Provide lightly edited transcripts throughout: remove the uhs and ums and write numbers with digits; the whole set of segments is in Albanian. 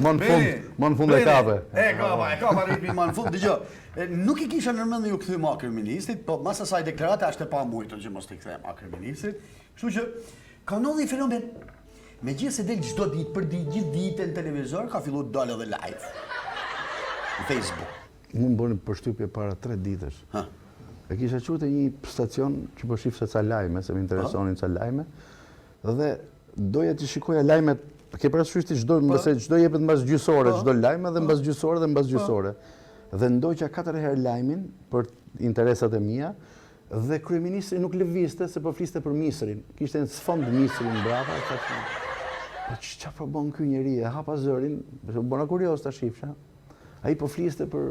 Më në fund e kape. E kapa ritmi më në fund. Dëgjoj, nuk I kisha nërmend ju kthy ma kryeministit, po mas asaj deklarate është e pamujtur që mos t'i kthem ma kryeministit. Kështu që ka ndodhur një fenomen. Megjithëse se del çdo ditë për gjithë ditën në televizor, ka filluar të dalë edhe live në Facebook. Unë bëni përshtypje para 3 ditësh. E kisha quajtur një stacion që po shifse ca lajme, se më interesonin ca lajme, dhe doja të shikoja lajmet, ke parasysh ti çdo jepet mbas gjysore, çdo lajm dhe mbas gjysore dhe mbas gjysore. Dhe ndoqa 4 herë lajmin për interesat e mia, dhe kryeministri nuk lëvizte se po fliste për Misrin. Kishte në sfond Misrin brava, thashë. Po çfarë po bën ky njeri? E hapa zërin, bëna kurioz ta shifsha. Ai po fliste për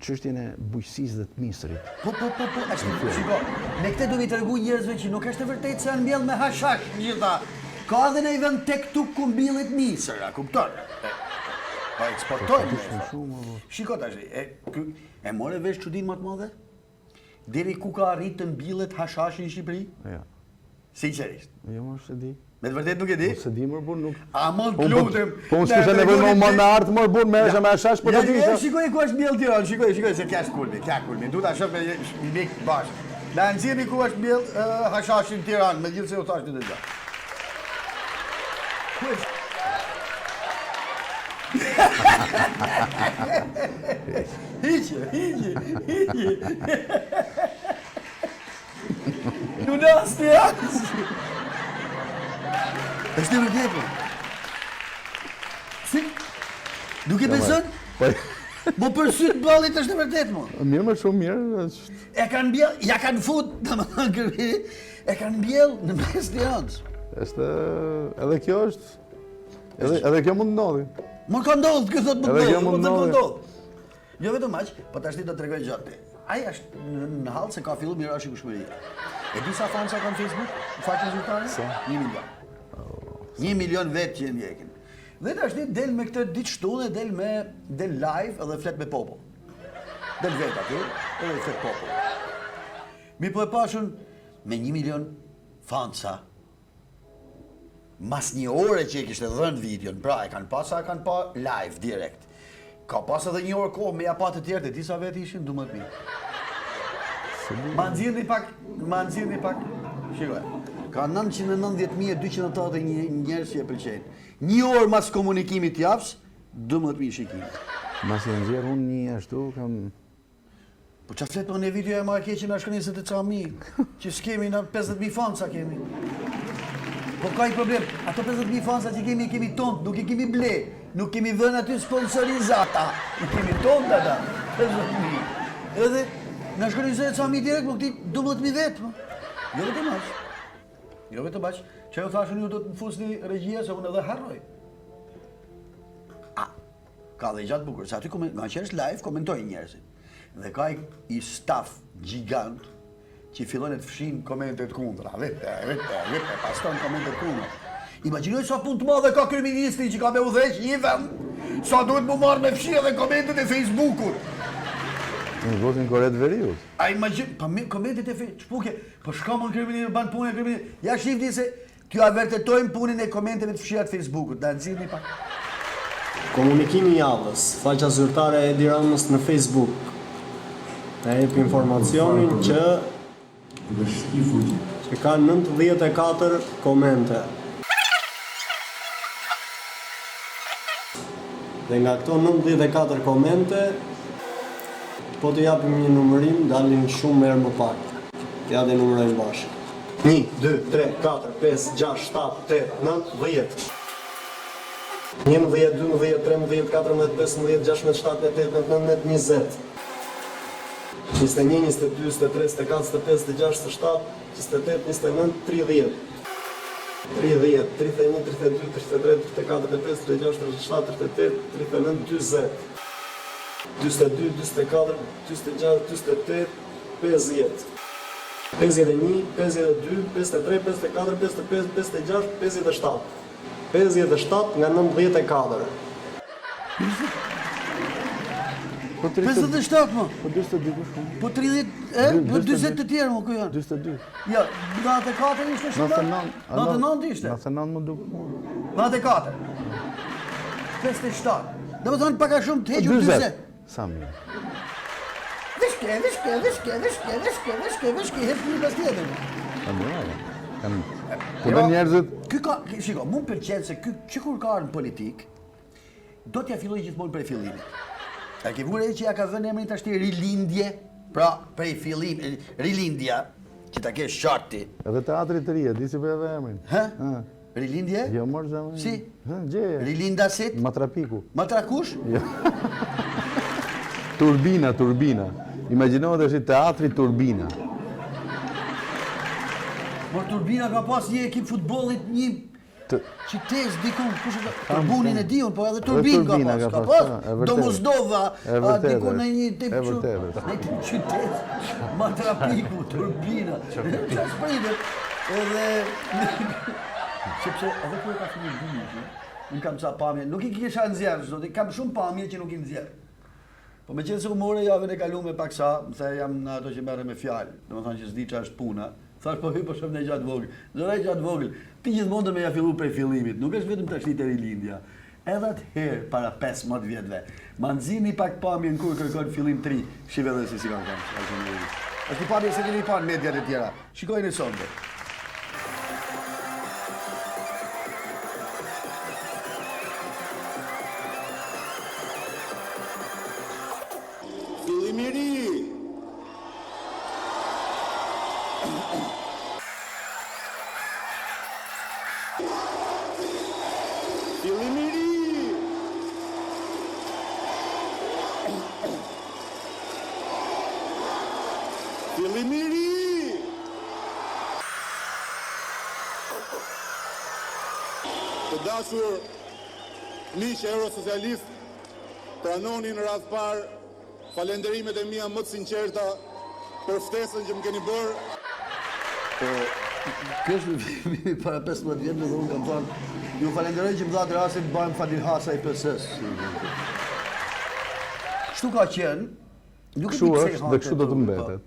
çështjen e bujqësisë dhe të Misrit. Po, shiko, me këtë do vi tregu njerëzve që nuk është e vërtetë se janë mbjell me hashash gjitha. Ka edhe në vend tek tu ku mbillet Misra, kupton? Pa eksportojnë. Shiko tash, e morë vesh çudinë më të madhe? Deri ku ka arrit të mbillet hashashi në Shqipëri? Ja. Sinqerisht. Jo, më se di. Me të vërtet nuk e di? Se di më bun nuk. A mund të lutem. Po unë s'kisha nevojë më në art më bun merresha me hashash për të disha. Shikoj ku është mbjell Tiranë, shikoj se kja kulmi. Du ta shoh me mik bash. Na nxjerrni ku është mbjell hashashi në Tiranë, megjithëse u thash ti të gjë. Ku është? Hiqe. Nuk nasë të jasë. është e vërtetë. Si? Duke beson? Mo për sytë ballit është e vërtetë, mo. Mirë, më shumë mirë. E kanë bjell, ja kanë fut, e kanë bjell në mes Tiranës. Edhe kjo është, edhe kjo mund ndodhi. Më ka ndodhë, këtë thotë më ndodhë. Jo vetëm aq, po tash ti do t'tregoj gjatë. Ai është në hall se ka filluar mirashi kushmëria. E di sa fansa kanë Facebook? Në fakt rezultare? 1 milion. 1 milion vetë që ndjekin. Dhe tash ti del me këtë ditë shtunë, del live edhe flet me popull. Del vetë aty, edhe flet popull. Mi po e pashun me 1 milion fansa. Mas një ore që e kishte dhënë videon, pra e kanë pa live direkt. Ka pas edhe një orë kohë me japat të tjerë, dhe disa vetë ishin 12.000. Ma nxirrni pak, shikoj. Ka 990.281 njerëz që e pëlqejnë. Një orë mas komunikimit javës, 12.000 shikime. Mas e nxjerr unë një ashtu, kam... Po qa fletë në video e ma keqin a shkënë 20.000, që s'kemi në 50.000 fansa kemi. Po ka i problem, ato 50.000 fansa që kemi tonë, nuk I kemi ble, nuk kemi dhënë aty sponsorizata, nuk kemi tonë të ata, 50.000. Edhe, në shkënë 20.000 direkt, po këti 12.000 vetë, jo vetëm aq, që ju thashën ju do të më fusni regjia, se unë edhe harroj. Ka dhe gjatë bukur, se aty nga që është live, komentojnë njerëzit. Dhe ka I staff gjigant, që fillon e të fshin komentet kundra, vete, paston komentet kundra. Imagjinoj sa punë të madhe ka kryeministri që ka me udhëheq një vend, sa duhet mu marrë me fshi edhe komentet e Facebook-ut. Në zotin Koret Veriut. A imagjin, pa komentet e Facebook, ç'puke, po shka më në kryeministri, banë punë e kryeministri, ja shifti se t'ju avertetojmë punën e komenteve të fshijat Facebook-ut, da nëzirni pak. Komunikimi javës, faqja zyrtare e Edi Ramës në Facebook. E jep informacionin që ka 94 komente. Dhe nga këto 94 komente, po të japim një numërim, dalin shumë herë më pak. Ja dhe numërojmë bashkë. 1, 2, 3, 4, 5, 6, 7, 8, 9, 10. 11, 12, 13, 14, 15, 16, 17, 18, 19, 20. 21, 22, 23, 24, 25, 26, 27, 28, 29, 30. 30, 31, 32, 33, 34, 35, 36, 37, 38, 39, 40. 42, 44, 46, 48, 50. 51, 52, 53, 54, 55, 56, 57. 57 nga 94. 57 më? Po 42 për shumë. Po 30, po 20 të tjerë më ku janë? 22. Ja, 94 ishte shumë? 99 ishte? 99 më duke. 94. 57. Dhe më thonë paka shumë të hequr 20. Sa mirë. Vishke, heqë një pas tjetër. Po dhe njerëzit... Shiko, mu më përqenë se që kur ka në politik, do t'ja filloj gjithmonë prej fillimit. A ke vure që ja ka vënë emrin tashti rilindje, pra prej fillim, rilindja, që ta kesh qarti. Edhe teatri të rije, di si për edhe emrin. Hë? Rilindje? Jo, mërë zemë. Si? Gjeje. Rilindasit? Matrapiku. Matrakush? Turbina. Imagjinohet është i teatri Turbina. Por Turbina ka pas një ekip futbollit, një qytet diku, kush e ka? Turbunin e diun, po edhe Turbin ka pas. Domozdova, diku në një tip qytet. Matrapiku, Turbina. Çfarë spritet? Edhe sepse edhe kur ka filluar bimi, unë kam ca pamje, nuk I kisha nxjerr, zoti, kam shumë pamje që nuk I nxjerr. Po me qenë se u more javën e kaluar pak sa, më the jam në ato që merrem me fjalë, domethënë që s'di ç'është puna. Thash po hyj po shoh në gjatë vogël. Zërai gjatë vogël. Ti gjithmonë do me ja fillu prej fillimit, nuk është vetëm tash te rilindja. Edhe atëherë para 15 vjetëve, ma nxini pak pamjen kur kërkon fillim 3, shive edhe se si ka qenë. Është pamje se keni pa në mediat e tjera. Shikojeni sonte. Të dashur miq eurosocialist, pranoni në radhë parë falenderimet e mia më të sinqerta për ftesën që më keni bërë. Kjo është para 15 vjetëve dhe unë kam thënë, ju falenderoj që më dhatë rastin të bëjmë Fadil Hasa I PS-s. Kështu ka qenë, nuk e di pse është dhe kështu do të mbetet.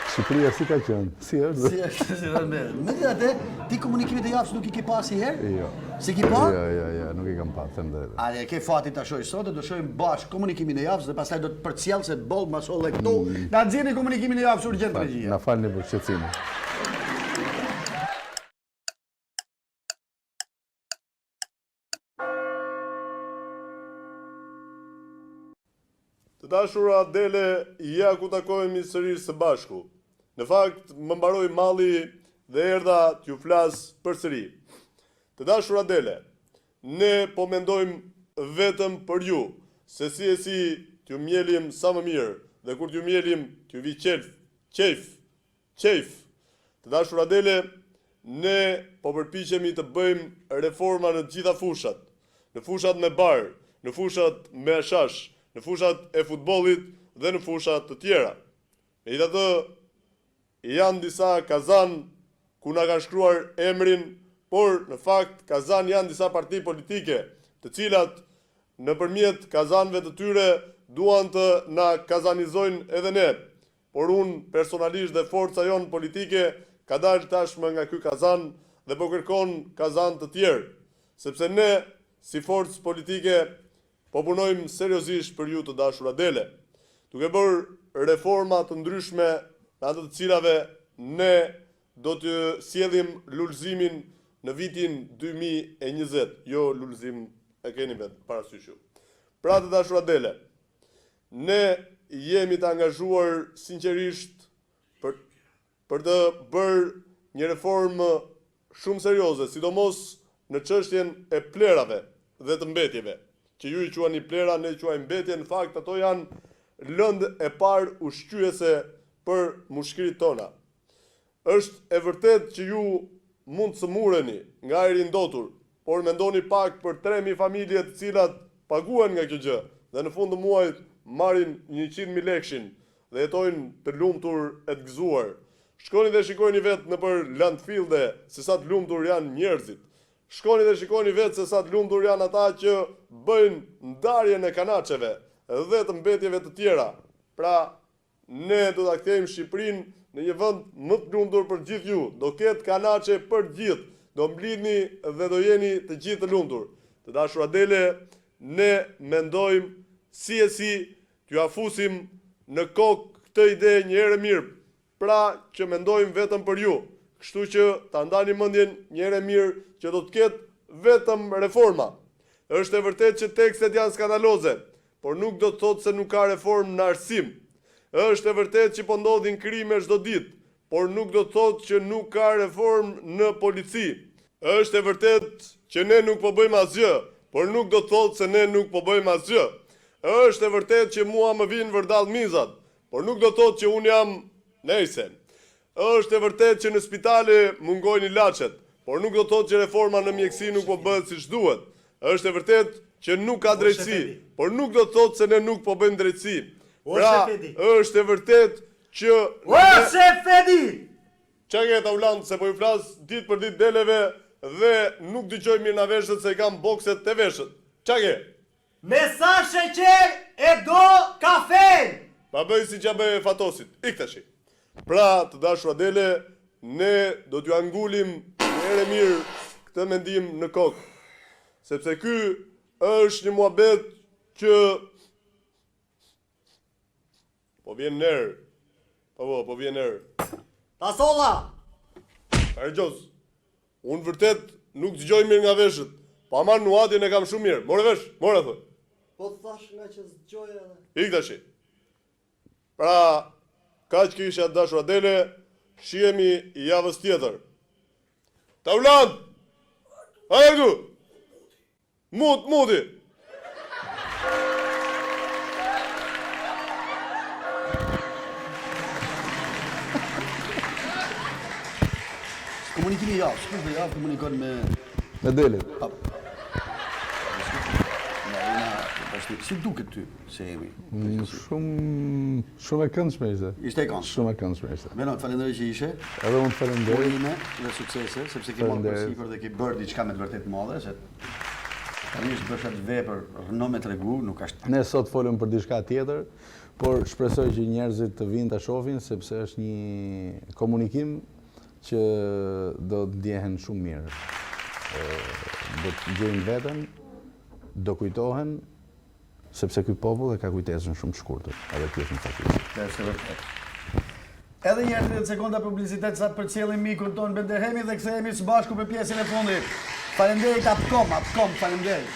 Shqipëria si ka qenë? Si është? Si është si rëndë. Megjithatë, ti komunikimet e javës nuk I ke pasur herë? Jo. Si ke pa? Jo, nuk I kam pasur, them drejtë. Ale, ke fati ta shohësh sot, do shohim bashkë komunikimin e javës dhe pastaj do të përcjell se boll mas holle këtu. Na nxjerrni komunikimin e javës urgjent regjia. Na falni për shqetësimin. Të dashura Adele, ja ku takohemi sërish së bashku. Në fakt, më mbaroi malli dhe erdha t'ju flas përsëri. Të dashura Adele, ne po mendojmë vetëm për ju, se si t'ju mjelim sa më mirë, dhe kur t'ju mjelim t'ju vi qejf. Të dashura Adele, ne po përpiqemi të bëjmë reforma në gjitha fushat, në fushat me bar, në fushat me ashash, në fushat e futbollit dhe në fushat të tjera. Megjithatë, janë disa kazan ku na kanë shkruar emrin, por në fakt kazan janë disa parti politike, të cilat nëpërmjet kazanëve të tyre duan të na kazanizojnë edhe ne. Por unë personalisht dhe forca jonë politike ka dalë tashmë nga ky kazan dhe po kërkon kazan të tjerë, sepse ne si forcë politike po punojmë seriozisht për ju të dashur Adele, duke bërë reforma të ndryshme në ato të cilave ne do të sjellim lulëzimin në vitin 2020, jo lulëzim e keni vetë parasysh ju. Pra të dashur Adele, ne jemi të angazhuar sinqerisht për të bërë një reformë shumë serioze, sidomos në çështjen e plerave dhe të mbetjeve, që ju I quani plera, ne I quajmë mbetje, në fakt ato janë lëndë e parë ushqyese për mushkirit tona. Është e vërtet që ju mund të smureni nga ajri ndotur, por mendoni pak për 3.000 familje të cilat paguhen nga kjo gjë dhe në fund të muajit marrin 100.000 lekshin dhe jetojnë të lumtur e të gëzuar. Shkoni dhe shikoni vetë nëpër landfillde se sa të lumtur janë njerëzit. Shkoni dhe shikoni vetë se sa të lumtur janë ata që bëjnë ndarjen e kanaçeve dhe të mbetjeve të tjera. Pra, ne do ta kthejmë Shqipërinë në një vend më të lumtur për gjithë ju. Do ketë kanaçe për gjithë. Do mblidhni dhe do jeni të gjithë të lumtur. të dashur Adele, ne mendojmë si e si t'ju afusim në kokë këtë ide një herë mirë, pra që mendojmë vetëm për ju. Kështu që ta ndani mendjen një herë mirë që do të ketë vetëm reforma. Është e vërtetë që tekstet janë skandaloze, por nuk do të thotë se nuk ka reformë në arsim. Është e vërtetë që po ndodhin krime çdo ditë, por nuk do të thotë që nuk ka reformë në polici. Është e vërtetë që ne nuk po bëjmë asgjë, por nuk do të thotë se ne nuk po bëjmë asgjë. Është e vërtetë që mua më vinë vërdall mizat, por nuk do të thotë që unë jam nejse. Është e vërtetë që në spitale mungojnë ilaçet, por nuk do të thotë që reforma në mjeksi nuk po bëhet siç duhet. Është e vërtetë që nuk ka drejtësi, por nuk do të thotë se ne nuk po bëjmë drejtësi. Pra, është e vërtetë që Çka ke ta ulan se po i flas ditë për ditë deleve dhe nuk dëgjoj mirë na veshët se i kam bokset të veshët. Çka ke? Me sa sheqer e do kafen? Pa bëj si që bëj Fatosit, ik tash. Pra, të dashur Adele, ne do t'ju angullim një herë mirë këtë mendim në kokë. Sepse ky është një muhabet që po vjen nerë. Po vjen nerë. Tasolla! Argjos, unë vërtet nuk dëgjoj mirë nga veshët, pa marrë nuatin e kam shumë mirë. More vesh, more thoj. Po thash nga që zgjoj edhe. Ik tash. Pra, kaq kisha dashur Adele, shihemi javës tjetër. Taulan! Hajde këtu! Muti! Komunikimi javë komunikon me Delit. Si duket ty se jemi? Shumë e këndshme ishte. Ishte e këndshme. Shumë e këndshme ishte. Beno, të falenderoj që ishe. Edhe unë të falenderoj. Urime dhe suksese, sepse ke marrë përsipër dhe ke bërë diçka me të vërtet madhe, se tani është bërë atë vepër rëno me tregu, nuk është. Ne sot folëm për diçka tjetër, por shpresoj që njerëzit të vinë ta shohin sepse është një komunikim që do të ndjehen shumë mirë. Do të gjejnë veten, do kujtohen, sepse ky popull e ka kujtesën shumë të shkurtër, edhe ky është një fakt. Është vërtet. Edhe një 30 sekonda publicitet sa të përcjellim mikun ton Benderhemi dhe kthehemi së bashku për pjesën e fundit. Faleminderit Apcom, faleminderit.